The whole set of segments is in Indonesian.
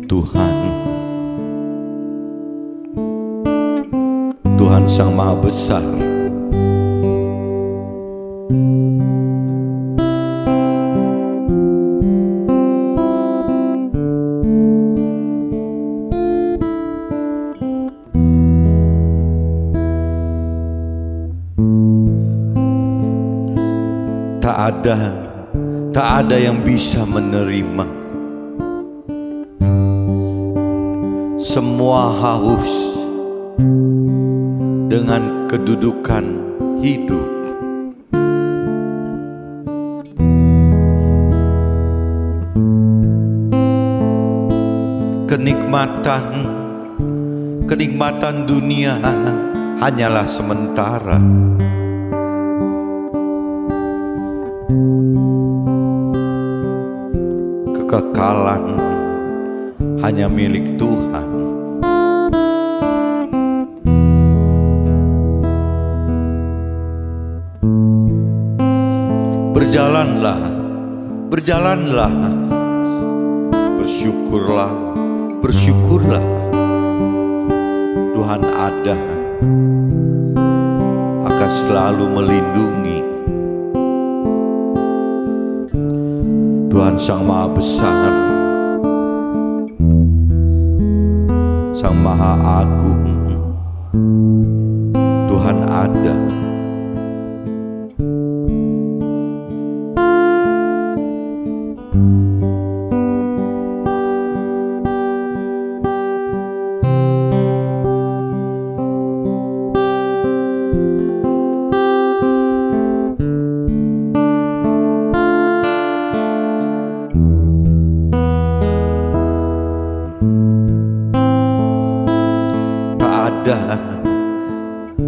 Tuhan, Tuhan Sang Maha Besar. Tak ada yang bisa menerima. Semua haus dengan kedudukan hidup. Kenikmatan dunia hanyalah sementara. Kekekalan hanya milik Tuhan. Berjalanlah, bersyukurlah. Tuhan ada, akan selalu melindungi. Tuhan Sang Maha Besar, Sang Maha Agung. Tuhan ada.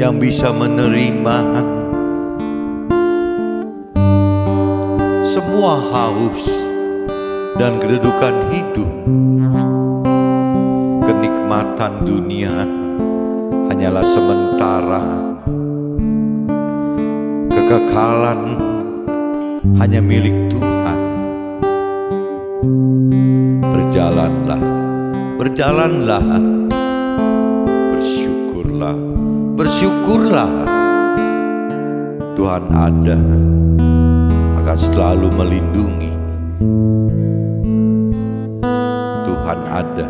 Yang bisa menerima semua haus dan kedudukan hidup. Kenikmatan dunia hanyalah sementara. Kekekalan hanya milik Tuhan. Berjalanlah, bersyukurlah. Tuhan ada, akan selalu melindungi. Tuhan ada.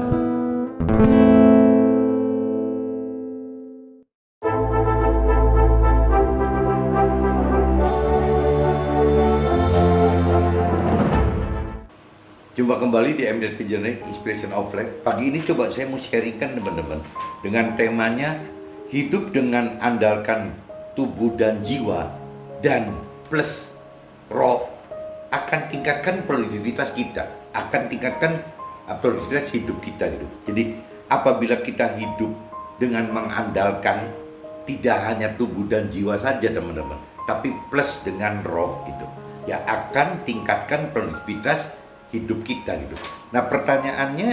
Jumpa kembali di MDT Journey Inspiration of Life. Pagi ini coba saya mau sharingkan teman-teman dengan temanya hidup dengan andalkan tubuh dan jiwa dan plus roh akan tingkatkan produktivitas kita, akan tingkatkan produktivitas hidup kita gitu. Jadi apabila kita hidup dengan mengandalkan tidak hanya tubuh dan jiwa saja teman-teman, tapi plus dengan roh gitu, ya akan tingkatkan produktivitas hidup kita gitu. Nah pertanyaannya,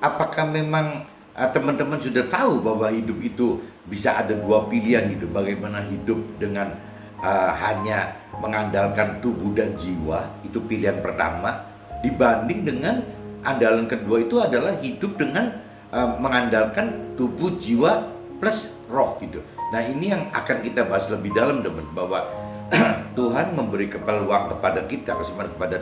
apakah memang teman-teman sudah tahu bahwa hidup itu bisa ada dua pilihan gitu? Bagaimana hidup dengan hanya mengandalkan tubuh dan jiwa, itu pilihan pertama, dibanding dengan andalan kedua itu adalah hidup dengan mengandalkan tubuh, jiwa plus roh gitu. Nah ini yang akan kita bahas lebih dalam teman, bahwa Tuhan memberi peluang kepada kita, kesempatan kepada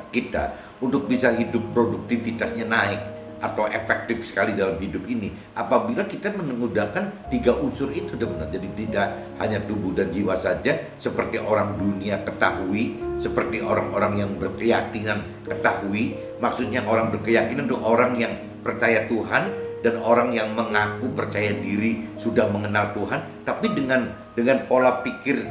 kita untuk bisa hidup produktivitasnya naik atau efektif sekali dalam hidup ini apabila kita menggunakan tiga unsur itu teman-teman. Jadi tidak hanya tubuh dan jiwa saja seperti orang dunia ketahui, seperti orang-orang yang berkeyakinan ketahui. Maksudnya orang berkeyakinan itu orang yang percaya Tuhan dan orang yang mengaku percaya diri sudah mengenal Tuhan, tapi dengan pola pikir,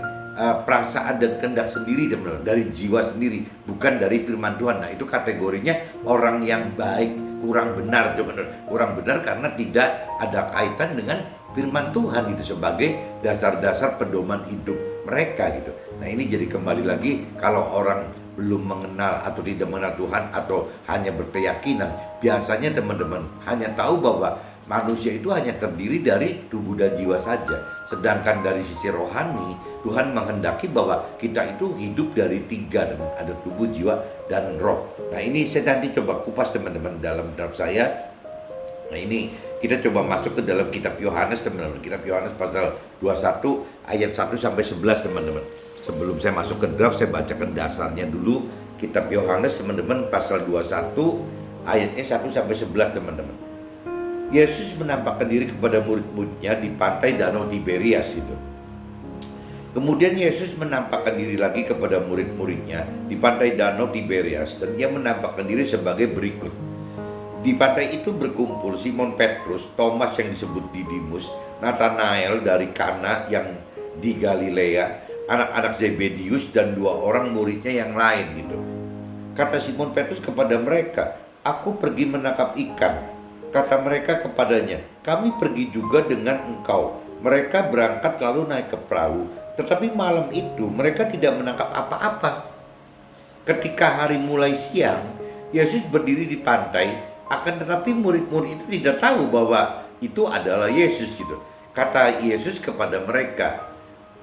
perasaan dan kehendak sendiri teman-teman, dari jiwa sendiri, bukan dari firman Tuhan. Nah itu kategorinya orang yang baik, kurang benar teman-teman. Kurang benar karena tidak ada kaitan dengan firman Tuhan itu sebagai dasar-dasar pedoman hidup mereka gitu. Nah ini jadi kembali lagi, kalau orang belum mengenal atau tidak mengenal Tuhan atau hanya berkeyakinan, biasanya teman-teman hanya tahu bahwa manusia itu hanya terdiri dari tubuh dan jiwa saja. Sedangkan dari sisi rohani, Tuhan menghendaki bahwa kita itu hidup dari tiga, ada tubuh, jiwa, dan roh. Nah ini saya nanti coba kupas teman-teman dalam draft saya Nah ini kita coba masuk ke dalam kitab Yohanes teman-teman. Kitab Yohanes pasal 21 ayat 1 sampai 11 teman-teman. Sebelum saya masuk ke draft, saya bacakan dasarnya dulu. Kitab Yohanes teman-teman pasal 21 ayatnya 1 sampai 11 teman-teman. Yesus menampakkan diri kepada murid-muridnya di pantai Danau Tiberias itu. Kemudian Yesus menampakkan diri lagi kepada murid-muridnya di pantai Danau Tiberias, dan dia menampakkan diri sebagai berikut. Di pantai itu berkumpul Simon Petrus, Thomas yang disebut Didimus, Nathanael dari Kana yang di Galilea, anak-anak Zebedius, dan 2 orang muridnya yang lain gitu. Kata Simon Petrus kepada mereka, "Aku pergi menangkap ikan." Kata mereka kepadanya, "Kami pergi juga dengan engkau." Mereka berangkat lalu naik ke perahu, tetapi malam itu mereka tidak menangkap apa-apa. Ketika hari mulai siang, Yesus berdiri di pantai, akan tetapi murid-murid itu tidak tahu bahwa itu adalah Yesus gitu. Kata Yesus kepada mereka,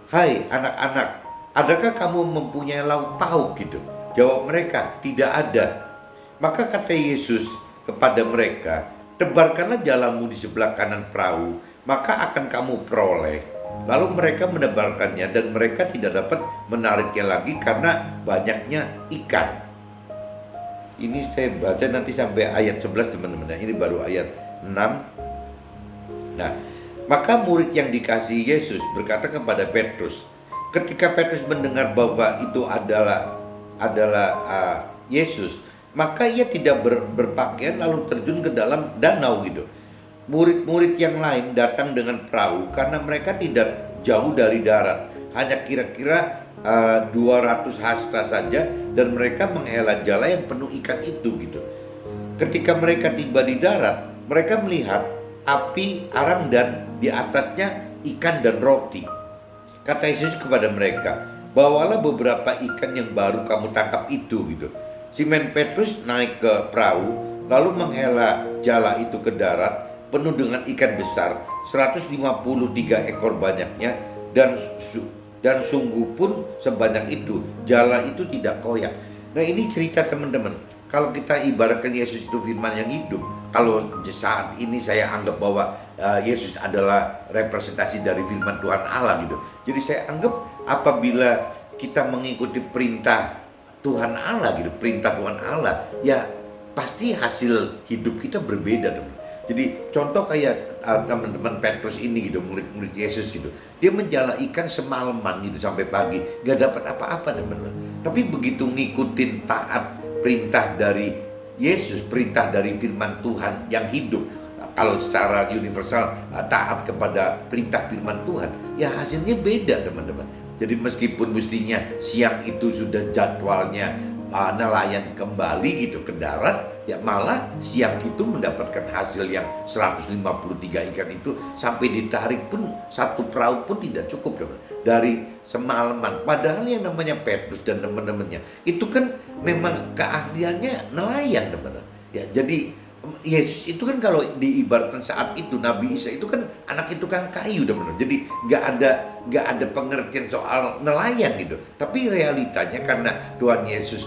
"Hai anak-anak, adakah kamu mempunyai lauk pauk gitu?" Jawab mereka, "Tidak ada." Maka kata Yesus kepada mereka, "Tebarkanlah jalamu di sebelah kanan perahu, maka akan kamu peroleh." Lalu mereka menebarkannya dan mereka tidak dapat menariknya lagi karena banyaknya ikan. Ini saya baca nanti sampai ayat 11 teman-teman. Ini baru ayat 6. Nah, maka murid yang dikasihi Yesus berkata kepada Petrus, ketika Petrus mendengar bahwa itu adalah Yesus, maka ia tidak berpakaian lalu terjun ke dalam danau gitu. Murid-murid yang lain datang dengan perahu karena mereka tidak jauh dari darat, hanya kira-kira 200 hasta saja, dan mereka menghela jala yang penuh ikan itu gitu. Ketika mereka tiba di darat, mereka melihat api arang dan di atasnya ikan dan roti. Kata Yesus kepada mereka, "Bawalah beberapa ikan yang baru kamu tangkap itu gitu." Simon Petrus naik ke perahu lalu menghela jala itu ke darat penuh dengan ikan besar, 153 ekor banyaknya, dan sungguh pun sebanyak itu, jala itu tidak koyak. Nah ini cerita teman-teman, kalau kita ibaratkan Yesus itu firman yang hidup, kalau saat ini saya anggap bahwa Yesus adalah representasi dari firman Tuhan Allah gitu. Jadi saya anggap apabila kita mengikuti perintah Tuhan Allah gitu, perintah Tuhan Allah, ya pasti hasil hidup kita berbeda teman. Jadi contoh kayak teman-teman Petrus ini gitu, murid-murid Yesus gitu, dia menjala ikan semalaman gitu sampai pagi, gak dapat apa-apa teman-teman. Tapi begitu ngikutin taat perintah dari Yesus, perintah dari firman Tuhan yang hidup, kalau secara universal taat kepada perintah firman Tuhan, ya hasilnya beda teman-teman. Jadi meskipun mestinya siang itu sudah jadwalnya nelayan kembali gitu ke darat, ya malah siang itu mendapatkan hasil yang 153 ikan itu, sampai ditarik pun satu perahu pun tidak cukup dari semalaman. Padahal yang namanya Petrus dan teman-temannya itu kan memang keahliannya nelayan teman-teman. Ya jadi Yesus itu kan kalau diibaratkan saat itu Nabi Isa itu kan anak tukang kayu teman-teman. Jadi nggak ada pengertian soal nelayan gitu. Tapi realitanya karena Tuhan Yesus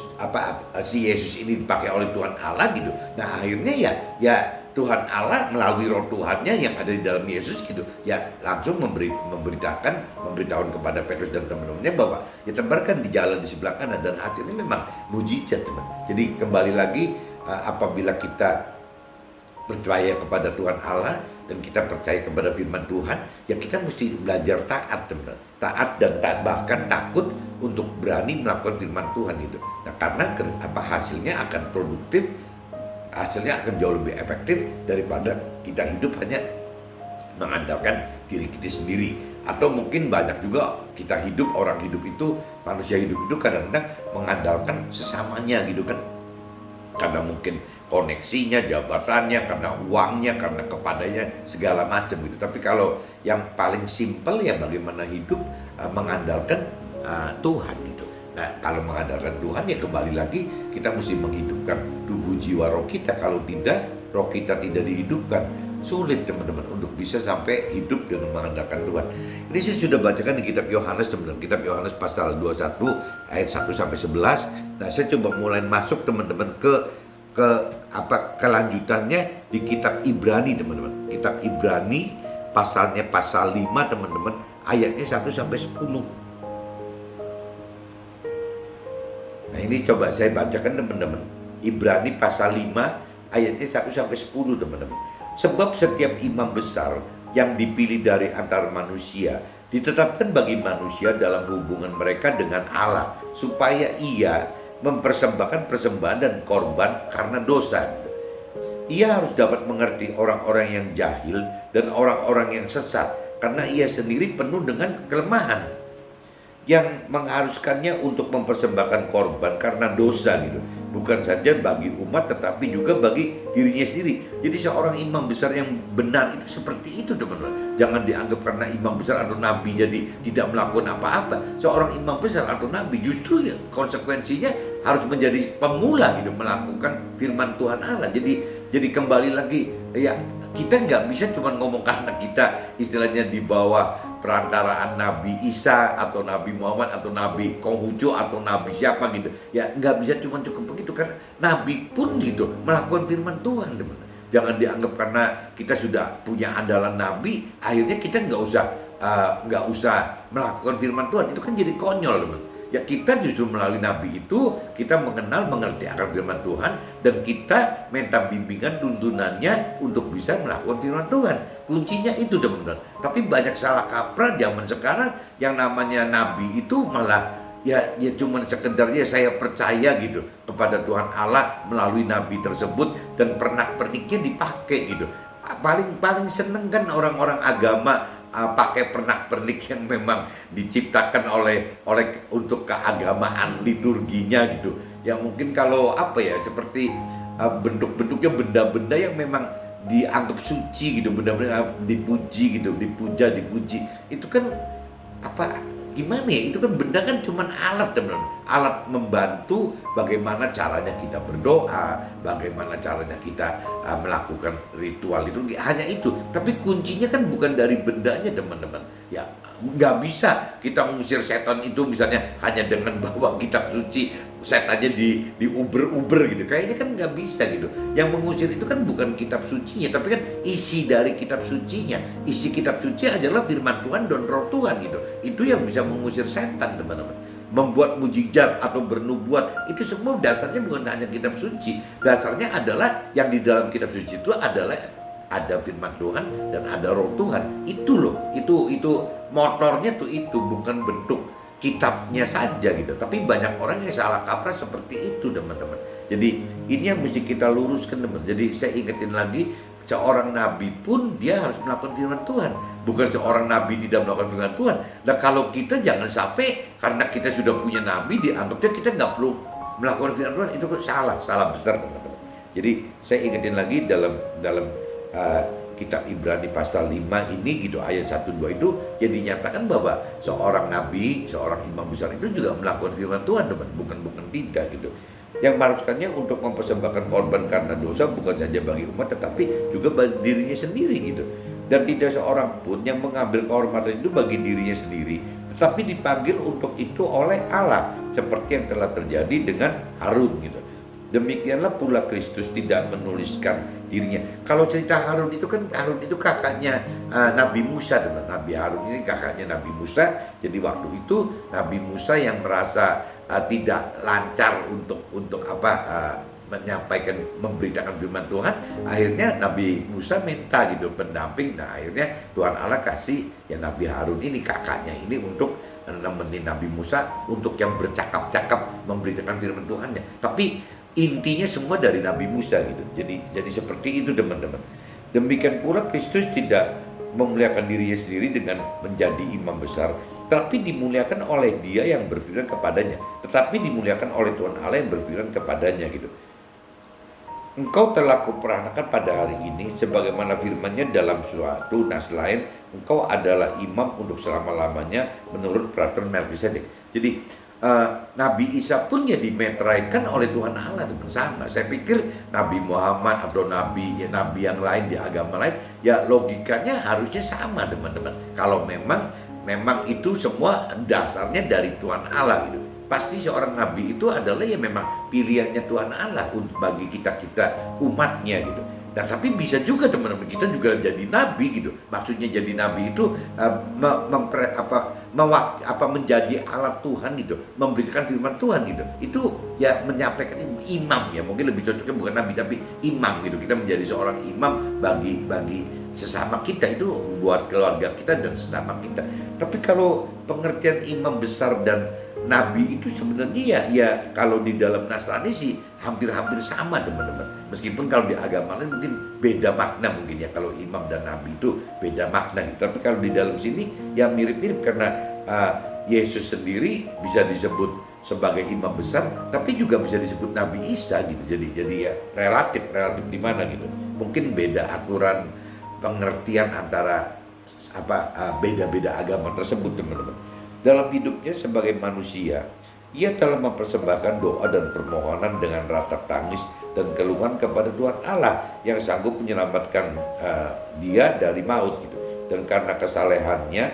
si Yesus ini dipakai oleh Tuhan Allah gitu. Nah akhirnya ya Tuhan Allah melalui roh Tuhannya yang ada di dalam Yesus gitu, ya langsung memberitahukan kepada Petrus dan teman-temannya bahwa ya tebarkan di jalan di sebelah kanan, dan hasilnya memang mujizat teman. Jadi kembali lagi apabila kita percaya kepada Tuhan Allah dan kita percaya kepada firman Tuhan, ya kita mesti belajar taat teman, taat dan bahkan takut untuk berani melakukan firman Tuhan itu. Nah karena hasilnya akan produktif, hasilnya akan jauh lebih efektif daripada kita hidup hanya mengandalkan diri kita sendiri. Atau mungkin banyak juga kita hidup, orang hidup itu, manusia hidup itu kadang-kadang mengandalkan sesamanya gitu kan, karena mungkin koneksinya, jabatannya, karena uangnya, karena kepadanya, segala macam gitu. Tapi kalau yang paling simpel ya bagaimana hidup mengandalkan Tuhan gitu. Nah kalau mengandalkan Tuhan ya kembali lagi kita mesti menghidupkan tubuh jiwa roh kita. Kalau tidak, roh kita tidak dihidupkan, sulit teman-teman untuk bisa sampai hidup dengan mengandalkan Tuhan. Ini saya sudah bacakan di kitab Yohanes teman-teman, kitab Yohanes pasal 21 ayat 1 sampai 11. Nah saya coba mulai masuk teman-teman ke apa kelanjutannya di kitab Ibrani, teman-teman. Kitab Ibrani pasalnya pasal 5, teman-teman, ayatnya 1 sampai 10. Nah, ini coba saya bacakan, teman-teman. Ibrani pasal 5 ayatnya 1 sampai 10, teman-teman. Sebab setiap imam besar yang dipilih dari antara manusia ditetapkan bagi manusia dalam hubungan mereka dengan Allah, supaya ia mempersembahkan persembahan dan korban karena dosa. Ia harus dapat mengerti orang-orang yang jahil dan orang-orang yang sesat, karena ia sendiri penuh dengan kelemahan, yang mengharuskannya untuk mempersembahkan korban karena dosa gitu. Bukan saja bagi umat tetapi juga bagi dirinya sendiri. Jadi seorang imam besar yang benar itu seperti itu, teman-teman. Jangan dianggap karena imam besar atau nabi jadi tidak melakukan apa-apa. Seorang imam besar atau nabi justru ya, konsekuensinya harus menjadi pemula gitu, melakukan firman Tuhan Allah. Jadi kembali lagi ya, kita nggak bisa cuma ngomong karena kita istilahnya di bawah perantaraan Nabi Isa atau Nabi Muhammad atau Nabi Konghucu atau Nabi siapa gitu. Ya nggak bisa cuma cukup begitu, karena Nabi pun gitu melakukan firman Tuhan, teman. Jangan dianggap karena kita sudah punya andalan Nabi, akhirnya kita nggak usah melakukan firman Tuhan. Itu kan jadi konyol, teman. Ya kita justru melalui Nabi itu kita mengenal, mengerti akan firman Tuhan, dan kita minta bimbingan tuntunannya untuk bisa melakukan firman Tuhan. Kuncinya itu, teman-teman. Tapi banyak salah kaprah zaman sekarang, yang namanya Nabi itu malah ya cuman sekedar ya saya percaya gitu kepada Tuhan Allah melalui Nabi tersebut, dan pernak-perniknya dipakai gitu. Paling seneng kan orang-orang agama pakai pernak-pernik yang memang diciptakan oleh untuk keagamaan liturginya gitu. Yang mungkin kalau apa ya, seperti bentuk-bentuknya benda-benda yang memang dianggap suci gitu, benda-benda dipuji gitu, dipuji. Itu kan apa gimana ya? Itu kan benda kan cuman alat, teman-teman. Alat membantu bagaimana caranya kita berdoa, bagaimana caranya kita melakukan ritual itu, hanya itu. Tapi kuncinya kan bukan dari bendanya, teman-teman. Ya nggak bisa kita mengusir setan itu misalnya hanya dengan bawa kitab suci, setannya di uber gitu. Kayaknya kan nggak bisa gitu. Yang mengusir itu kan bukan kitab sucinya, tapi kan isi dari kitab sucinya. Isi kitab suci adalah firman Tuhan dan roh Tuhan gitu. Itu yang bisa mengusir setan, teman-teman. Membuat mujizat atau bernubuat itu semua dasarnya bukan hanya kitab suci. Dasarnya adalah yang di dalam kitab suci itu adalah ada firman Tuhan dan ada roh Tuhan. Itu loh, itu motornya tuh, itu bukan bentuk kitabnya saja gitu. Tapi banyak orang yang salah kaprah seperti itu, teman-teman. Jadi ini yang mesti kita luruskan, teman. Jadi saya ingetin lagi, seorang nabi pun dia harus melakukan firman Tuhan. Bukan seorang nabi tidak melakukan firman Tuhan. Nah kalau kita jangan sampai karena kita sudah punya nabi dianggapnya kita nggak perlu melakukan firman Tuhan. Itu salah besar, teman-teman. Jadi saya ingetin lagi dalam kitab Ibrani pasal 5 ini gitu, ayat 1-2 itu jadi nyatakan bahwa seorang nabi, seorang imam besar itu juga melakukan firman Tuhan, teman. Bukan tidak gitu. Yang mengharuskannya untuk mempersembahkan korban karena dosa bukan saja bagi umat tetapi juga bagi dirinya sendiri gitu. Dan tidak seorang pun yang mengambil kehormatan itu bagi dirinya sendiri, tetapi dipanggil untuk itu oleh Allah, seperti yang telah terjadi dengan Harun gitu. Demikianlah pula Kristus tidak menuliskan dirinya. Kalau cerita Harun itu kan, Harun itu kakaknya Nabi Musa, teman. Nabi Harun ini kakaknya Nabi Musa. Jadi waktu itu Nabi Musa yang merasa tidak lancar untuk menyampaikan, memberitakan firman Tuhan, akhirnya Nabi Musa minta gitu pendamping. Nah akhirnya Tuhan Allah kasih ya Nabi Harun ini, kakaknya ini, untuk nemenin Nabi Musa untuk yang bercakap-cakap memberitakan firman Tuhannya. Tapi intinya semua dari Nabi Musa gitu. Jadi seperti itu, teman-teman. Demikian pula Kristus tidak memuliakan dirinya sendiri dengan menjadi imam besar, tapi dimuliakan oleh Dia yang berfirman kepadanya. Tetapi dimuliakan oleh Tuhan Allah yang berfirman kepadanya gitu. Engkau telah kuperanakan pada hari ini sebagaimana firman-Nya dalam suatu nas lain, engkau adalah imam untuk selama-lamanya menurut peraturan Melkisedek. Jadi Nabi Isa pun ya dimeteraikan oleh Tuhan Allah, teman. Sama. Saya pikir Nabi Muhammad atau nabi yang lain di agama lain ya logikanya harusnya sama, teman-teman. Kalau memang itu semua dasarnya dari Tuhan Allah gitu. pasti seorang nabi itu adalah ya memang pilihannya Tuhan Allah untuk bagi kita umatnya gitu. Nah, tapi bisa juga teman-teman kita juga jadi nabi gitu. Maksudnya jadi nabi itu menjadi alat Tuhan gitu, memberikan firman Tuhan gitu. Itu ya menyampaikan imam ya, mungkin lebih cocoknya bukan nabi tapi imam gitu. Kita menjadi seorang imam bagi sesama kita, itu buat keluarga kita dan sesama kita. Tapi kalau pengertian imam besar dan nabi itu sebenarnya ya kalau di dalam Nasrani sih hampir-hampir sama teman-teman. Meskipun kalau di agama lain mungkin beda makna mungkin ya, kalau imam dan nabi itu beda makna gitu. Tapi kalau di dalam sini ya mirip-mirip karena Yesus sendiri bisa disebut sebagai imam besar, tapi juga bisa disebut Nabi Isa gitu. Jadi ya relatif di mana gitu. Mungkin beda aturan pengertian antara beda-beda agama tersebut teman-teman. Dalam hidupnya sebagai manusia, ia telah mempersembahkan doa dan permohonan dengan ratap tangis dan keluhan kepada Tuhan Allah yang sanggup menyelamatkan dia dari maut gitu. Dan karena kesalahannya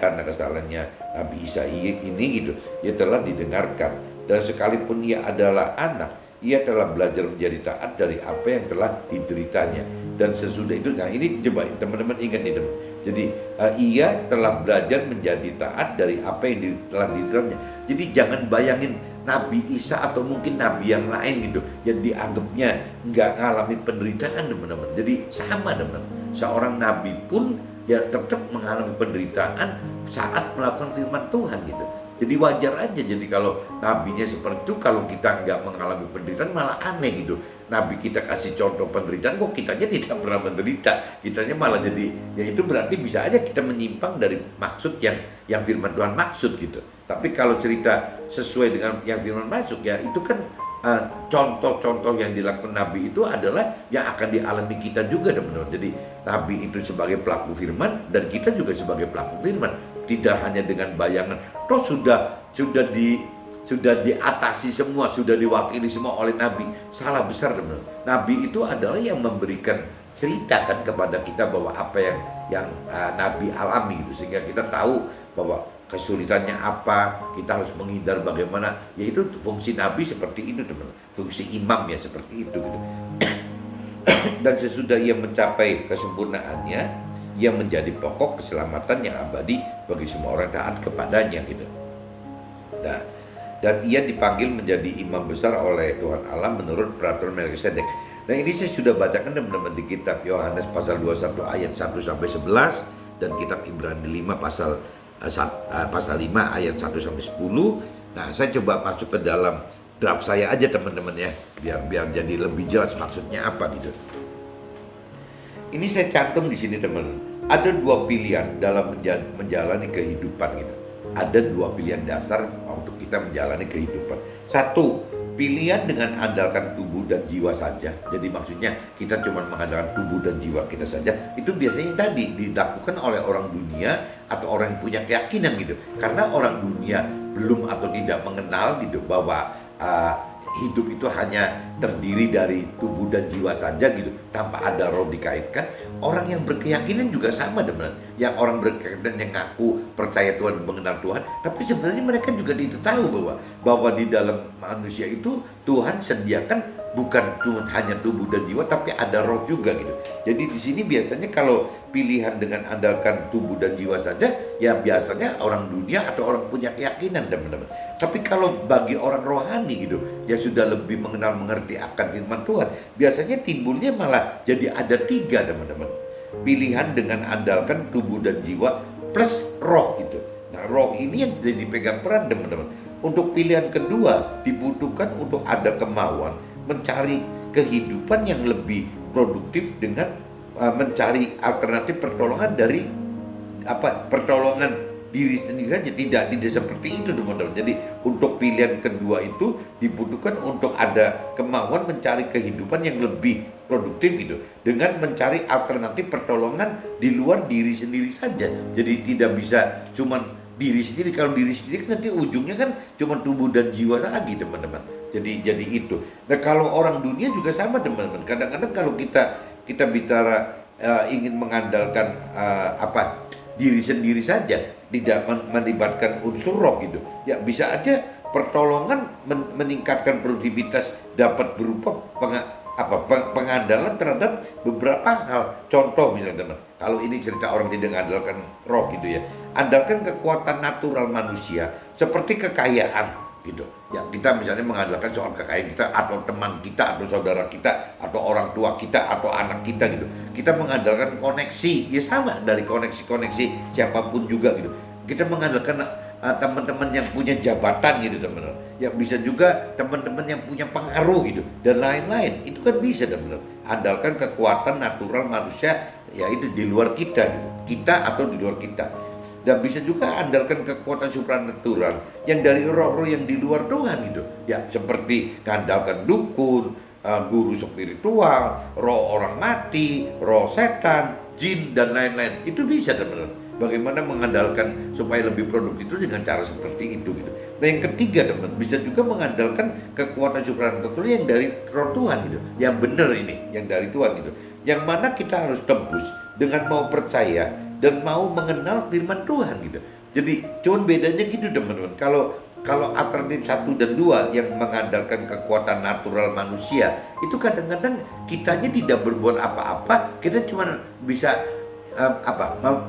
Nabi Isa ini gitu, ia telah didengarkan. Dan sekalipun ia adalah anak, ia telah belajar menjadi taat dari apa yang telah dideritanya. Dan sesudah itu, nah ini coba teman-teman ingat nih teman. Jadi ia telah belajar menjadi taat dari apa yang telah dideritanya. Jadi jangan bayangin Nabi Isa atau mungkin nabi yang lain gitu yang dianggapnya nggak ngalami penderitaan teman-teman. Jadi sama teman-teman. Seorang nabi pun ya tetap mengalami penderitaan saat melakukan firman Tuhan gitu. Jadi wajar aja, jadi kalau nabinya seperti itu, kalau kita nggak mengalami penderitaan malah aneh gitu. Nabi kita kasih contoh penderitaan, kok kitanya tidak pernah menderita, kitanya malah jadi, ya itu berarti bisa aja kita menyimpang dari maksud yang firman Tuhan maksud gitu. Tapi kalau cerita sesuai dengan yang firman maksud ya itu kan contoh-contoh yang dilakukan Nabi itu adalah yang akan dialami kita juga teman-teman. Jadi Nabi itu sebagai pelaku firman dan kita juga sebagai pelaku firman. Tidak hanya dengan bayangan, toh sudah diatasi semua, sudah diwakili semua oleh Nabi. Salah besar teman-teman. Nabi itu adalah yang memberikan cerita kan kepada kita bahwa apa yang Nabi alami gitu, sehingga kita tahu bahwa kesulitannya apa, kita harus menghindar bagaimana. Yaitu fungsi Nabi seperti itu teman-teman. Fungsi imam ya seperti itu gitu. Dan sesudah ia mencapai kesempurnaannya, ia menjadi pokok keselamatan yang abadi bagi semua orang taat kepadanya gitu. Nah, dan ia dipanggil menjadi imam besar oleh Tuhan Allah menurut peraturan Melkisedek. Nah, ini saya sudah bacakan teman-teman di kitab Yohanes pasal 21 ayat 1 sampai 11 dan kitab Ibrani 5 pasal 5 ayat 1 sampai 10. Nah, saya coba masuk ke dalam draft saya aja teman-teman ya, biar jadi lebih jelas maksudnya apa gitu. Ini saya cantum di sini teman. Ada dua pilihan dalam menjalani kehidupan gitu. Ada dua pilihan dasar untuk kita menjalani kehidupan. Satu, pilihan dengan andalkan tubuh dan jiwa saja. Jadi maksudnya kita cuma mengandalkan tubuh dan jiwa kita saja. Itu biasanya tadi dilakukan oleh orang dunia atau orang yang punya keyakinan gitu. Karena orang dunia belum atau tidak mengenal gitu bahwa hidup itu hanya terdiri dari tubuh dan jiwa saja gitu, tanpa ada roh dikaitkan. Orang yang berkeyakinan juga sama teman. Yang orang berkeyakinan yang ngaku percaya Tuhan, mengenal Tuhan, tapi sebenarnya mereka juga tidak tahu bahwa di dalam manusia itu Tuhan sediakan bukan cuma hanya tubuh dan jiwa, tapi ada roh juga gitu. Jadi di sini biasanya kalau pilihan dengan andalkan tubuh dan jiwa saja, ya biasanya orang dunia atau orang punya keyakinan teman-teman. Tapi kalau bagi orang rohani gitu, yang sudah lebih mengerti akan firman Tuhan, biasanya timbulnya malah jadi ada tiga teman-teman. Pilihan dengan andalkan tubuh dan jiwa plus roh gitu. Nah, roh ini yang jadi dipegang peran teman-teman. Untuk pilihan kedua dibutuhkan untuk ada kemauan mencari kehidupan yang lebih produktif dengan mencari alternatif pertolongan dari pertolongan diri sendiri saja. Tidak seperti itu teman-teman. Jadi untuk pilihan kedua itu dibutuhkan untuk ada kemauan mencari kehidupan yang lebih produktif gitu, dengan mencari alternatif pertolongan di luar diri sendiri saja. Jadi tidak bisa cuman diri sendiri. Kalau diri sendiri kan nanti ujungnya kan cuma tubuh dan jiwa lagi teman-teman. Jadi itu. Nah, kalau orang dunia juga sama teman-teman. Kadang-kadang kalau kita bicara ingin mengandalkan diri sendiri saja, tidak melibatkan unsur roh gitu, ya bisa aja pertolongan meningkatkan produktivitas dapat berupa pengandalan terhadap beberapa hal. Contoh misalnya teman, kalau ini cerita orang tidak mengandalkan roh gitu ya, andalkan kekuatan natural manusia seperti kekayaan gitu ya. Kita misalnya mengandalkan soal kekayaan kita atau teman kita atau saudara kita atau orang tua kita atau anak kita gitu, kita mengandalkan koneksi ya, sama dari koneksi siapapun juga gitu. Kita mengandalkan teman-teman yang punya jabatan gitu teman-teman ya, bisa juga teman-teman yang punya pengaruh gitu dan lain-lain. Itu kan bisa teman-teman, andalkan kekuatan natural manusia ya, itu di luar kita gitu, kita atau di luar kita. Dan bisa juga andalkan kekuatan supranatural yang dari roh-roh yang di luar Tuhan gitu ya, seperti mengandalkan dukun, guru spiritual, roh orang mati, roh setan, jin dan lain-lain. Itu bisa teman-teman. Bagaimana mengandalkan supaya lebih produktif itu dengan cara seperti itu gitu. Nah yang ketiga teman, bisa juga mengandalkan kekuatan supranatural yang dari roh Tuhan gitu, yang benar ini, yang dari Tuhan gitu, yang mana kita harus tembus dengan mau percaya dan mau mengenal firman Tuhan gitu. Jadi cuman bedanya gitu teman-teman. Kalau alternatif 1 dan 2 yang mengandalkan kekuatan natural manusia, itu kadang-kadang kitanya tidak berbuat apa-apa, kita cuma bisa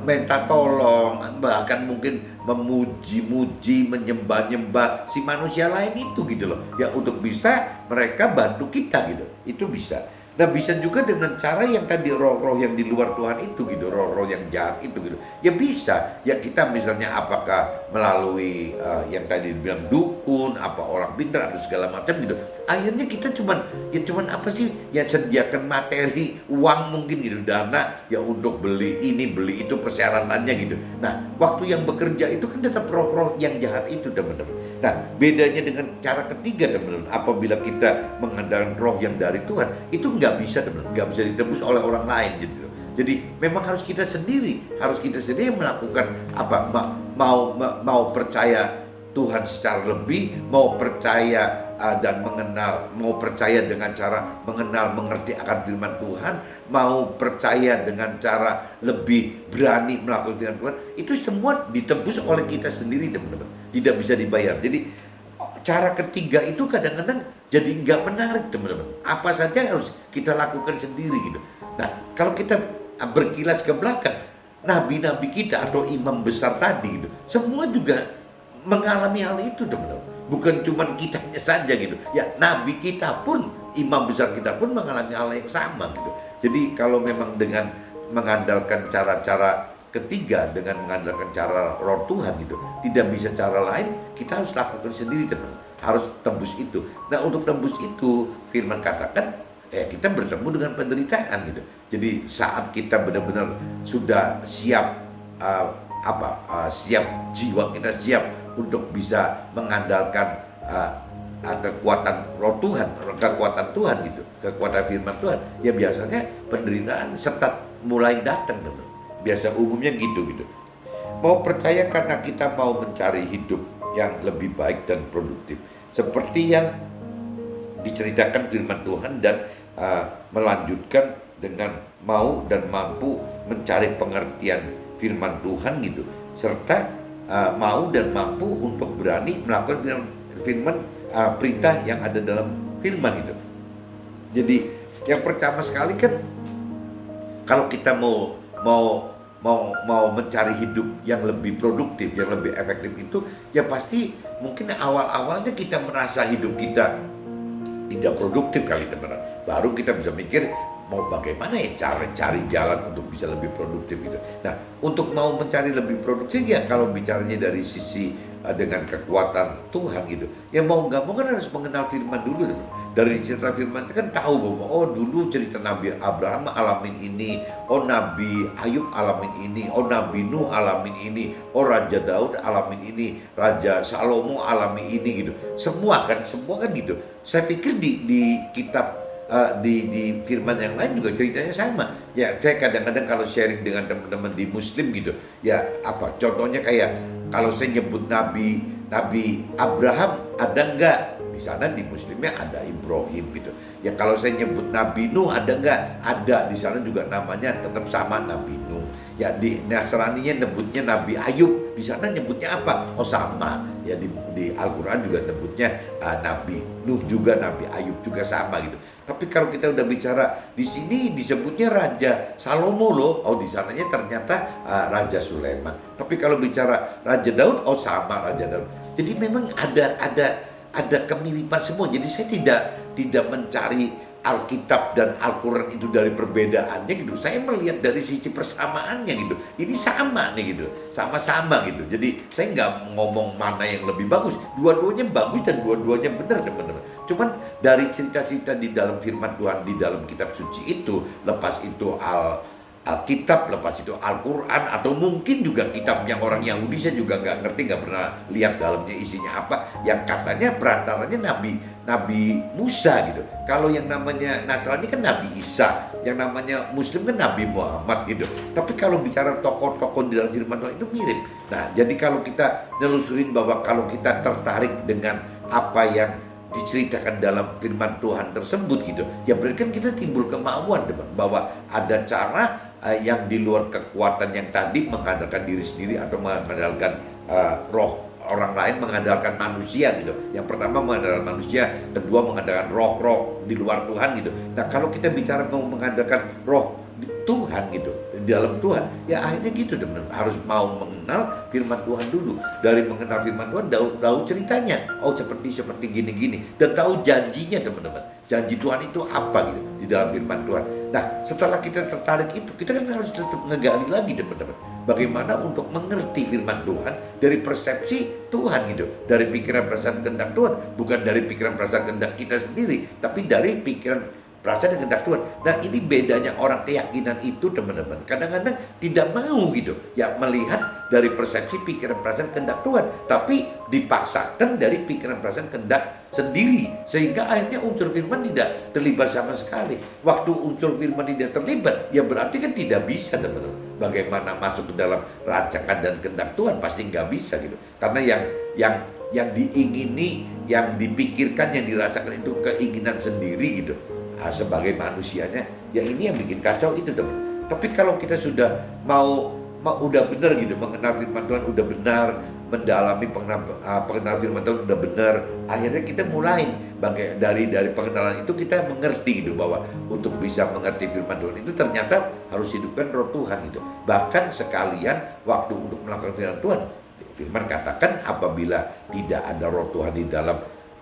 minta tolong, bahkan mungkin memuji-muji, menyembah-nyembah si manusia lain itu gitu loh ya, untuk bisa mereka bantu kita gitu. Itu bisa. Nah bisa juga dengan cara yang tadi, roh-roh yang di luar Tuhan itu gitu, roh-roh yang jahat itu gitu ya, bisa ya. Kita misalnya apakah melalui yang tadi dibilang dukun, apa orang pintar atau segala macam gitu, akhirnya kita cuman apa sih ya, sediakan materi, uang mungkin gitu, dana ya untuk beli ini beli itu, persyaratannya gitu. Nah waktu yang bekerja itu kan tetap roh-roh yang jahat itu teman-teman. Nah bedanya dengan cara ketiga teman-teman, apabila kita mengandalkan roh yang dari Tuhan, itu nggak bisa teman-teman, nggak bisa ditembus oleh orang lain gitu. Jadi memang harus kita sendiri yang melakukan mau percaya Tuhan secara lebih, mau percaya dan mengenal, mau percaya dengan cara mengenal mengerti akan firman Tuhan, mau percaya dengan cara lebih berani melakukan firman Tuhan, itu semua ditembus oleh kita sendiri teman-teman, tidak bisa dibayar. Jadi cara ketiga itu kadang-kadang jadi nggak menarik teman-teman. Apa saja harus kita lakukan sendiri gitu. Nah kalau kita berkilas ke belakang, nabi-nabi kita atau imam besar tadi gitu, semua juga mengalami hal itu teman-teman. Bukan cuma kitanya saja gitu ya, nabi kita pun, imam besar kita pun mengalami hal yang sama gitu. Jadi kalau memang dengan mengandalkan cara-cara ketiga, dengan mengandalkan cara roh Tuhan gitu, tidak bisa cara lain, kita harus lakukan sendiri teman, harus tembus itu. Nah untuk tembus itu, firman katakan kita bertemu dengan penderitaan gitu. Jadi saat kita benar-benar sudah siap, siap jiwa kita siap untuk bisa mengandalkan kekuatan roh Tuhan, kekuatan Tuhan gitu, kekuatan firman Tuhan, ya biasanya penderitaan serta mulai datang teman. Biasa umumnya gitu. Mau percaya karena kita mau mencari hidup yang lebih baik dan produktif, seperti yang diceritakan firman Tuhan, dan melanjutkan dengan mau dan mampu mencari pengertian firman Tuhan gitu, serta mau dan mampu untuk berani melakukan firman perintah yang ada dalam firman itu. Jadi yang pertama sekali kan, kalau kita mau mencari hidup yang lebih produktif, yang lebih efektif itu, ya pasti mungkin awal-awalnya kita merasa hidup kita tidak produktif kali teman-teman. Baru kita bisa mikir mau bagaimana ya cara cari jalan untuk bisa lebih produktif gitu. Nah, untuk mau mencari lebih produktif ya, kalau bicaranya dari sisi dengan kekuatan Tuhan gitu, ya mau nggak mau kan harus mengenal firman dulu teman. Dari cerita firman itu kan tahu bahwa oh dulu cerita Nabi Abraham alamin ini, oh Nabi Ayub alamin ini, oh Nabi Nuh alamin ini, oh Raja Daud alamin ini, Raja Salomo alamin ini gitu. Semua kan gitu. Saya pikir di kitab di firman yang lain juga ceritanya sama. Ya saya kadang-kadang kalau sharing dengan teman-teman di Muslim gitu, ya contohnya kayak kalau saya nyebut Nabi Abraham, ada enggak? Di sana di Muslimnya ada Ibrahim gitu. Ya kalau saya nyebut Nabi Nuh, ada enggak? Ada. Di sana juga namanya tetap sama, Nabi Nuh. Ya di Nasraninya nyebutnya Nabi Ayub, di sana nyebutnya apa? Oh sama. Ya di Al-Quran juga nyebutnya Nabi Nuh juga, Nabi Ayub juga sama gitu. Tapi kalau kita udah bicara di sini disebutnya Raja Salomo loh, oh di sananya ternyata Raja Sulaiman. Tapi kalau bicara Raja Daud, oh sama Raja Daud. Jadi memang ada kemiripan semua. Jadi saya tidak mencari Alkitab dan Al-Quran itu dari perbedaannya gitu. Saya melihat dari sisi persamaannya gitu. Ini sama nih gitu, sama-sama gitu. Jadi saya nggak ngomong mana yang lebih bagus. Dua-duanya bagus dan dua-duanya benar teman-teman. Cuman dari cerita-cerita di dalam firman Tuhan di dalam kitab suci itu, lepas itu Alkitab, lepas itu Al-Quran, atau mungkin juga kitab yang orang Yahudi, saya juga nggak ngerti, nggak pernah lihat dalamnya isinya apa, yang katanya perantaranya Nabi Musa gitu. Kalau yang namanya Nasrani kan Nabi Isa, yang namanya Muslim kan Nabi Muhammad gitu. Tapi kalau bicara tokoh-tokoh di dalam firman Tuhan itu mirip. Nah, jadi kalau kita nelusurin bahwa kalau kita tertarik dengan apa yang diceritakan dalam firman Tuhan tersebut gitu, ya berarti kan kita timbul kemauan teman, bahwa ada cara yang di luar kekuatan yang tadi mengandalkan diri sendiri atau mengandalkan roh orang lain, mengandalkan manusia gitu. Yang pertama mengandalkan manusia, kedua mengandalkan roh-roh di luar Tuhan gitu. Nah kalau kita bicara mau mengandalkan roh Tuhan gitu, di dalam Tuhan, ya akhirnya gitu teman-teman, harus mau mengenal firman Tuhan dulu. Dari mengenal firman Tuhan, tahu ceritanya, oh seperti gini-gini, dan tahu janjinya teman-teman. Janji Tuhan itu apa gitu di dalam firman Tuhan. Nah setelah kita tertarik itu, kita kan harus tetap ngegali lagi teman-teman, bagaimana untuk mengerti firman Tuhan dari persepsi Tuhan gitu, dari pikiran perasaan kehendak Tuhan, bukan dari pikiran perasaan kehendak kita sendiri, tapi dari pikiran perasaan dan kehendak Tuhan. Nah ini bedanya orang keyakinan itu teman-teman, kadang-kadang tidak mau gitu ya melihat dari persepsi pikiran perasaan kehendak Tuhan, tapi dipaksakan dari pikiran perasaan kehendak sendiri, sehingga akhirnya unsur firman tidak terlibat sama sekali. Waktu unsur firman tidak terlibat, ya berarti kan tidak bisa teman-teman. Bagaimana masuk ke dalam rancangan dan kehendak Tuhan, pasti nggak bisa gitu. Karena yang diingini, yang dipikirkan, yang dirasakan itu keinginan sendiri gitu. Nah, sebagai manusianya, ya ini yang bikin kacau itu teman. Tapi kalau kita sudah mau udah benar gitu, mengenal firman Tuhan udah benar, mendalami pengenal firman Tuhan udah benar, akhirnya kita mulai dari pengenalan itu kita mengerti gitu, bahwa untuk bisa mengerti firman Tuhan itu ternyata harus hidupkan roh Tuhan gitu. Bahkan sekalian waktu untuk melakukan firman Tuhan, firman katakan apabila tidak ada roh Tuhan di dalam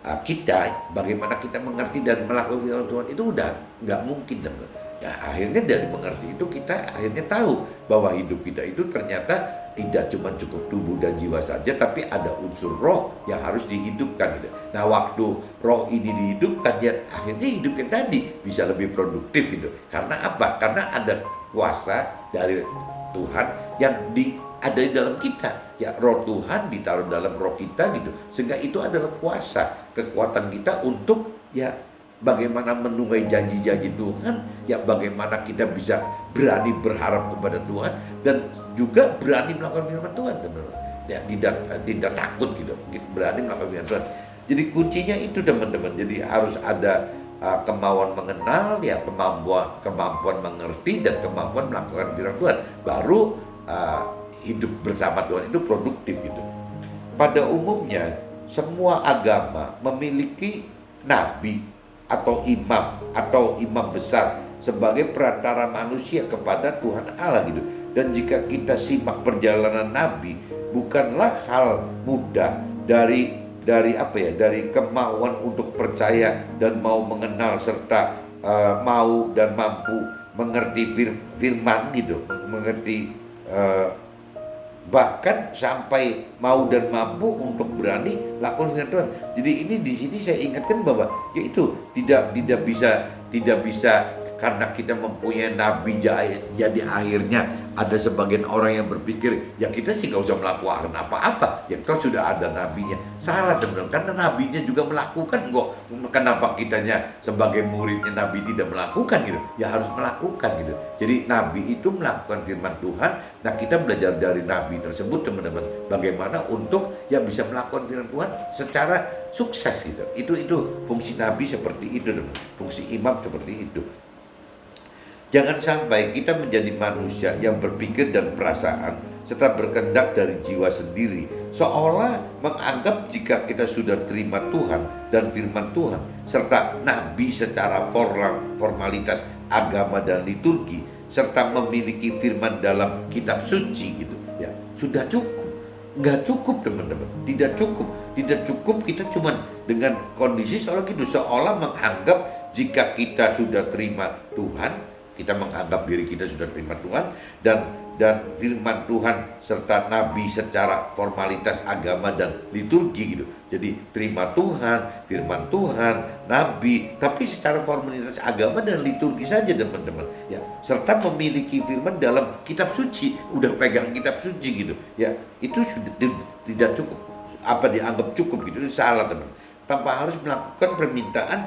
kita, bagaimana kita mengerti dan melakukan firman Tuhan itu udah nggak mungkin teman. Ya akhirnya dari mengerti itu kita akhirnya tahu bahwa hidup kita itu ternyata tidak cuma cukup tubuh dan jiwa saja, tapi ada unsur roh yang harus dihidupkan gitu. Nah waktu roh ini dihidupkan, ya akhirnya hidup yang tadi bisa lebih produktif gitu. Karena apa? Karena ada kuasa dari Tuhan yang ada di dalam kita. Ya roh Tuhan ditaruh dalam roh kita gitu, sehingga itu adalah kuasa, kekuatan kita untuk ya bagaimana menunggai janji-janji Tuhan, ya bagaimana kita bisa berani berharap kepada Tuhan dan juga berani melakukan firman Tuhan teman-teman. Ya tidak takut gitu, berani melakukan firman Tuhan. Jadi kuncinya itu teman-teman. Jadi harus ada kemauan mengenal, ya kemampuan mengerti dan kemampuan melakukan firman Tuhan. Baru hidup bersama Tuhan itu produktif gitu. Pada umumnya semua agama memiliki nabi atau imam besar sebagai perantara manusia kepada Tuhan Allah gitu. Dan jika kita simak perjalanan nabi, bukanlah hal mudah dari kemauan untuk percaya dan mau mengenal serta mau dan mampu mengerti firman gitu, mengerti bahkan sampai mau dan mampu untuk berani lakukan firman Tuhan. Jadi ini di sini saya ingatkan bahwa yaitu tidak bisa karena kita mempunyai nabi jadi akhirnya ada sebagian orang yang berpikir ya kita sih nggak usah melakukan apa-apa, ya kita sudah ada nabinya. Salah teman-teman, karena nabinya juga melakukan kok. Kenapa kitanya sebagai muridnya nabi tidak melakukan gitu? Ya harus melakukan gitu. Jadi nabi itu melakukan firman Tuhan. Nah kita belajar dari nabi tersebut teman-teman, bagaimana untuk yang bisa melakukan firman Tuhan secara sukses gitu. Itu fungsi nabi seperti itu teman. Fungsi imam seperti itu. Jangan sampai kita menjadi manusia yang berpikir dan perasaan serta berkehendak dari jiwa sendiri, seolah menganggap jika kita sudah terima Tuhan dan firman Tuhan serta nabi secara formalitas agama dan liturgi serta memiliki firman dalam kitab suci gitu ya, sudah cukup. Nggak cukup teman-teman, tidak cukup kita cuman dengan kondisi seolah gitu, seolah menganggap jika kita sudah terima Tuhan, kita menganggap diri kita sudah terima Tuhan dan firman Tuhan serta nabi secara formalitas agama dan liturgi gitu. Jadi terima Tuhan, firman Tuhan, nabi, tapi secara formalitas agama dan liturgi saja teman-teman. Ya, serta memiliki firman dalam kitab suci, udah pegang kitab suci gitu. Ya, itu sudah tidak cukup. Apa dianggap cukup gitu, itu salah teman. Tanpa harus melakukan permintaan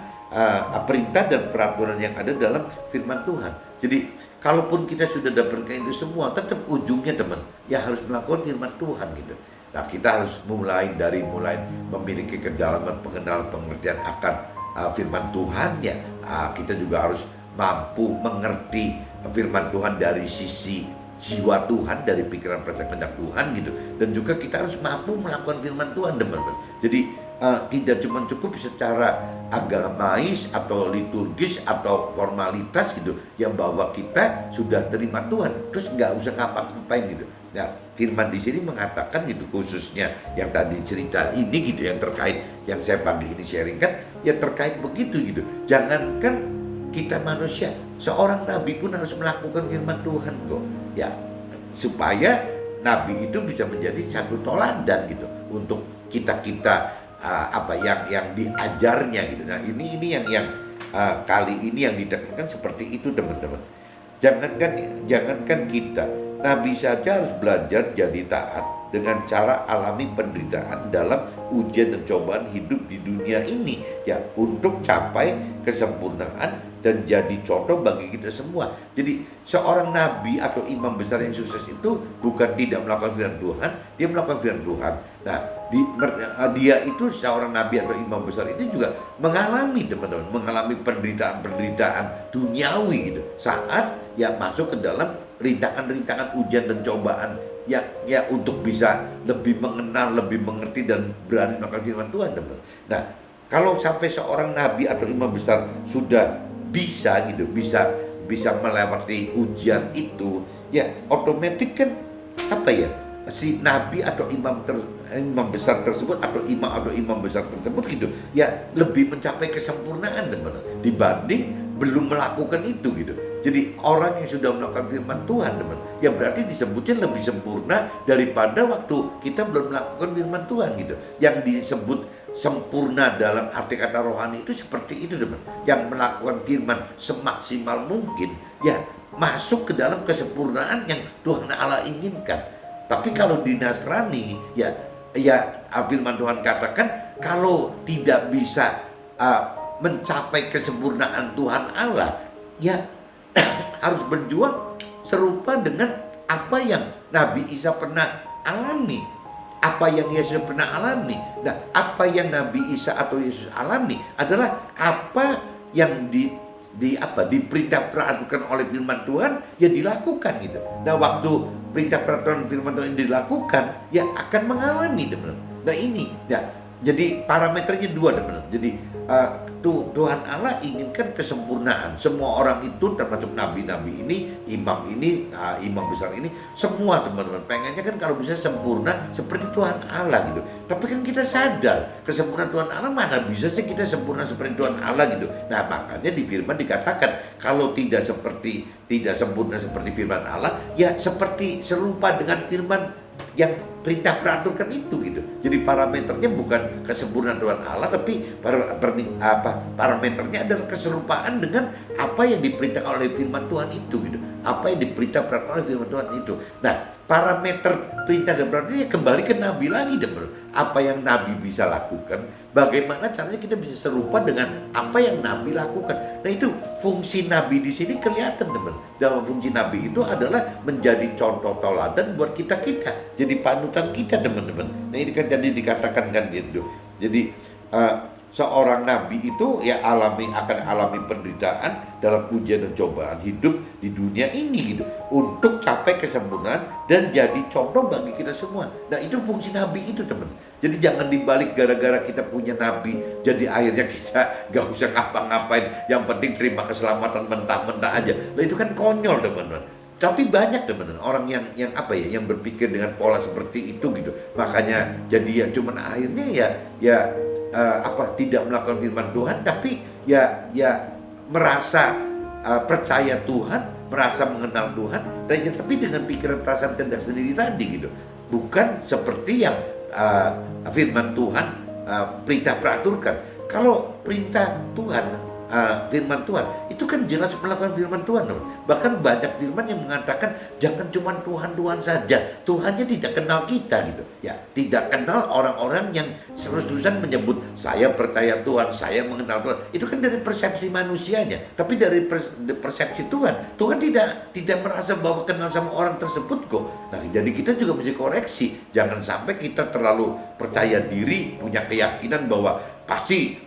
perintah dan peraturan yang ada dalam firman Tuhan. Jadi kalaupun kita sudah dapatkan itu semua, tetap ujungnya teman, ya harus melakukan firman Tuhan gitu. Nah, kita harus mulai memiliki kedalaman pengenalan pengertian akan firman Tuhan ya. Kita juga harus mampu mengerti firman Tuhan dari sisi jiwa Tuhan, dari pikiran perasaan kehendak Tuhan gitu. Dan juga kita harus mampu melakukan firman Tuhan teman-teman. Jadi tidak cuma cukup secara agamais atau liturgis atau formalitas gitu, yang bahwa kita sudah terima Tuhan terus nggak usah ngapa-ngapain gitu. Nah, firman di sini mengatakan gitu, khususnya yang tadi cerita ini gitu, yang terkait yang saya pagi ini sharingkan, ya terkait begitu gitu. Jangankan kita manusia, seorang nabi pun harus melakukan firman Tuhan kok ya, supaya nabi itu bisa menjadi satu toladan gitu untuk kita yang diajarnya gitu. Nah, ini yang kali ini yang ditekankan seperti itu teman-teman. Jangankan kita, nabi saja harus belajar jadi taat dengan cara alami penderitaan dalam ujian dan cobaan hidup di dunia ini ya, untuk capai kesempurnaan dan jadi contoh bagi kita semua. Jadi seorang nabi atau imam besar yang sukses itu bukan tidak melakukan firman Tuhan, dia melakukan firman Tuhan. Nah, dia itu seorang nabi atau imam besar itu juga mengalami teman-teman, mengalami penderitaan duniawi gitu, saat ya masuk ke dalam rintangan-rintangan ujian dan cobaan ya untuk bisa lebih mengenal, lebih mengerti dan berani melakukan firman Tuhan teman-teman. Nah, kalau sampai seorang nabi atau imam besar sudah bisa melewati ujian itu, ya otomatis kan si nabi atau imam besar tersebut atau imam besar tersebut gitu ya lebih mencapai kesempurnaan teman-teman dibanding belum melakukan itu gitu. Jadi orang yang sudah melakukan firman Tuhan teman, ya berarti disebutnya lebih sempurna daripada waktu kita belum melakukan firman Tuhan gitu. Yang disebut sempurna dalam arti kata rohani itu seperti itu teman, yang melakukan firman semaksimal mungkin ya masuk ke dalam kesempurnaan yang Tuhan Allah inginkan. Tapi kalau di Nasrani ya firman Tuhan katakan kalau tidak bisa mencapai kesempurnaan Tuhan Allah ya harus berjuang serupa dengan apa yang Nabi Isa pernah alami, apa yang Yesus pernah alami. Nah, apa yang Nabi Isa atau Yesus alami adalah apa yang diperintah peraturan oleh firman Tuhan ya dilakukan gitu. Nah, waktu perintah peraturan firman Tuhan dilakukan ya akan mengalami teman-teman. Nah, ini ya jadi parameternya dua teman-teman. Jadi Tuhan Allah inginkan kesempurnaan semua orang itu, termasuk nabi-nabi ini, imam besar ini, semua teman-teman pengennya kan kalau bisa sempurna seperti Tuhan Allah gitu. Tapi kan kita sadar kesempurnaan Tuhan Allah mana bisa sih kita sempurna seperti Tuhan Allah gitu. Nah, makanya di firman dikatakan kalau tidak sempurna seperti firman Allah ya seperti serupa dengan firman yang perintah peraturkan itu gitu. Jadi parameternya bukan kesempurnaan Tuhan Allah, tapi parameternya adalah keserupaan dengan apa yang diperintahkan oleh firman Tuhan itu gitu. Apa yang diperintah peraturkan oleh firman Tuhan itu. Nah, parameter perintah dan peraturan kembali ke Nabi lagi teman. Apa yang Nabi bisa lakukan, bagaimana caranya kita bisa serupa dengan apa yang Nabi lakukan. Nah, itu fungsi Nabi di sini kelihatan teman. Dalam fungsi Nabi itu adalah menjadi contoh teladan buat kita. Jadi panutan kita teman-teman. Nah, ini kan jadi dikatakan kan gitu. Jadi seorang nabi itu ya akan alami penderitaan dalam ujian dan cobaan hidup di dunia ini gitu, untuk capai kesempurnaan dan jadi contoh bagi kita semua. Nah itu fungsi nabi itu teman. Jadi jangan dibalik gara-gara kita punya nabi jadi akhirnya kita gak usah ngapa-ngapain, yang penting terima keselamatan mentah-mentah aja. Nah itu kan konyol teman-teman. Tapi banyak teman-teman orang yang apa ya, yang berpikir dengan pola seperti itu gitu. Makanya jadi ya cuman akhirnya tidak melakukan firman Tuhan, tapi ya merasa percaya Tuhan, merasa mengenal Tuhan, tapi dengan pikiran perasaan kehendak sendiri tadi gitu. Bukan seperti yang firman Tuhan perintah peraturkan. Kalau perintah Tuhan, firman Tuhan itu kan jelas melakukan firman Tuhan. Bahkan banyak firman yang mengatakan jangan cuma Tuhan saja. Tuhannya tidak kenal kita gitu. Ya, tidak kenal orang-orang yang terus-terusan menyebut saya percaya Tuhan, saya mengenal Tuhan. Itu kan dari persepsi manusianya. Tapi dari persepsi Tuhan, Tuhan tidak merasa bahwa kenal sama orang tersebut kok. Nah, jadi kita juga mesti koreksi. Jangan sampai kita terlalu percaya diri, punya keyakinan bahwa pasti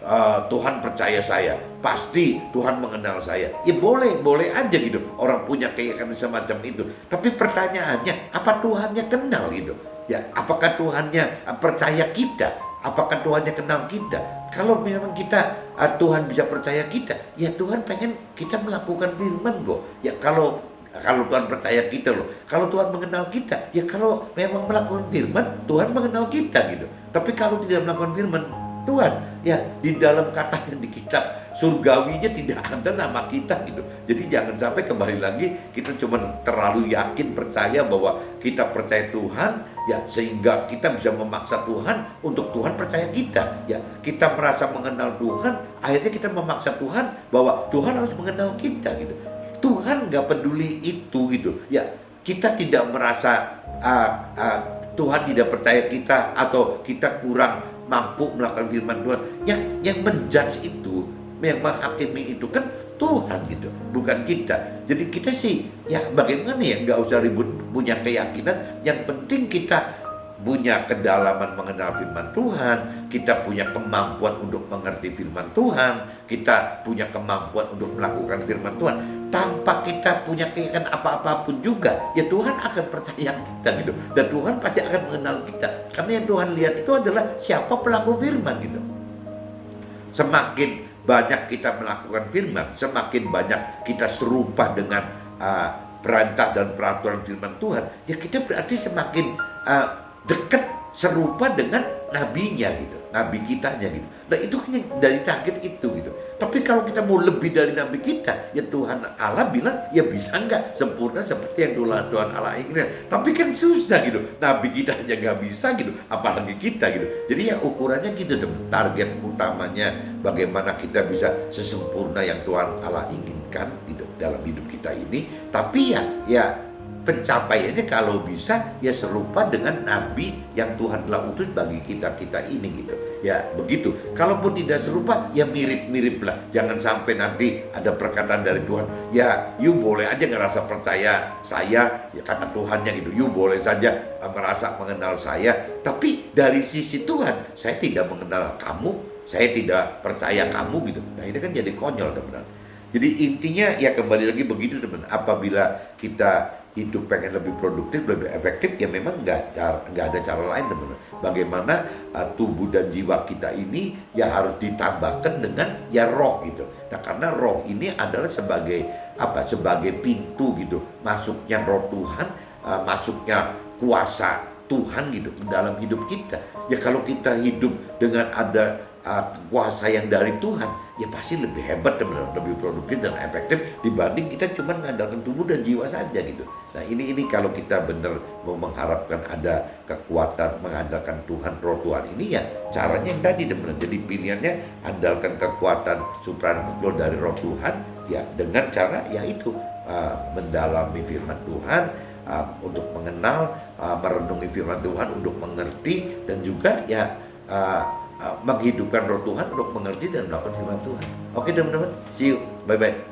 Tuhan percaya saya, pasti Tuhan mengenal saya. Ya boleh aja gitu orang punya keyakinan semacam itu. Tapi pertanyaannya, apa Tuhannya kenal gitu? Ya, apakah Tuhannya percaya kita? Apakah Tuhannya kenal kita? Kalau memang Tuhan bisa percaya kita, ya Tuhan pengen kita melakukan firman kok. Ya kalau Tuhan percaya kita loh, kalau Tuhan mengenal kita, ya kalau memang melakukan firman, Tuhan mengenal kita gitu. Tapi kalau tidak melakukan firman Tuhan, ya di dalam katanya di kitab surgawinya tidak ada nama kita gitu. Jadi jangan sampai kembali lagi kita cuma terlalu yakin percaya bahwa kita percaya Tuhan, ya sehingga kita bisa memaksa Tuhan untuk Tuhan percaya kita. Ya kita merasa mengenal Tuhan, akhirnya kita memaksa Tuhan bahwa Tuhan harus mengenal kita gitu. Tuhan nggak peduli itu gitu. Ya kita tidak merasa Tuhan tidak percaya kita atau kita kurang mampu melakukan firman Tuhan. Yang menjudge itu, yang menghakimi itu kan Tuhan gitu, bukan kita. Jadi kita sih ya bagaimana ya, nggak usah ribut punya keyakinan. Yang penting kita punya kedalaman mengenal firman Tuhan, kita punya kemampuan untuk mengerti firman Tuhan, kita punya kemampuan untuk melakukan firman Tuhan. Tanpa kita punya keyakinan apa-apapun juga, ya Tuhan akan percaya kita gitu. Dan Tuhan pasti akan mengenal kita. Karena yang Tuhan lihat itu adalah siapa pelaku firman gitu. Semakin banyak kita melakukan firman, semakin banyak kita serupa dengan perintah dan peraturan firman Tuhan, ya kita berarti semakin dekat serupa dengan nabinya gitu, nabi kitanya gitu. Nah itu hanya dari target itu gitu. Tapi kalau kita mau lebih dari nabi kita, ya Tuhan Allah bilang ya bisa nggak sempurna seperti yang Tuhan Allah inginkan. Tapi kan susah gitu, nabi kita aja nggak bisa gitu, apalagi kita gitu. Jadi ya ukurannya gitu dong. Target utamanya bagaimana kita bisa sesempurna yang Tuhan Allah inginkan gitu dalam hidup kita ini. Tapi ya pencapaiannya kalau bisa ya serupa dengan nabi yang Tuhan telah utus bagi kita ini gitu. Ya begitu. Kalaupun tidak serupa ya mirip-mirip lah. Jangan sampai nanti ada perkataan dari Tuhan, ya you boleh aja ngerasa percaya saya, ya kata Tuhannya gitu. You boleh saja merasa mengenal saya, tapi dari sisi Tuhan saya tidak mengenal kamu, saya tidak percaya kamu gitu. Nah ini kan jadi konyol teman-teman. Jadi intinya ya kembali lagi begitu teman. Apabila kita hidup pengen lebih produktif, lebih efektif, ya memang nggak ada cara lain teman-teman. Bagaimana tubuh dan jiwa kita ini ya harus ditambahkan dengan ya roh gitu. Nah karena roh ini adalah sebagai sebagai pintu gitu, masuknya roh Tuhan, masuknya kuasa Tuhan gitu ke dalam hidup kita. Ya kalau kita hidup dengan ada kuasa yang dari Tuhan, ya pasti lebih hebat teman-teman, lebih produktif dan efektif dibanding kita cuma mengandalkan tubuh dan jiwa saja gitu. Nah ini kalau kita benar mau mengharapkan ada kekuatan mengandalkan Tuhan, roh Tuhan ini ya caranya yang tadi teman-teman. Jadi pilihannya andalkan kekuatan supranatural dari roh Tuhan ya dengan cara yaitu mendalami firman Tuhan, untuk mengenal, merenungi firman Tuhan untuk mengerti, dan juga ya menghidupkan roh Tuhan untuk mengerti dan melakukan firman Tuhan. Oke teman-teman, see you, bye-bye.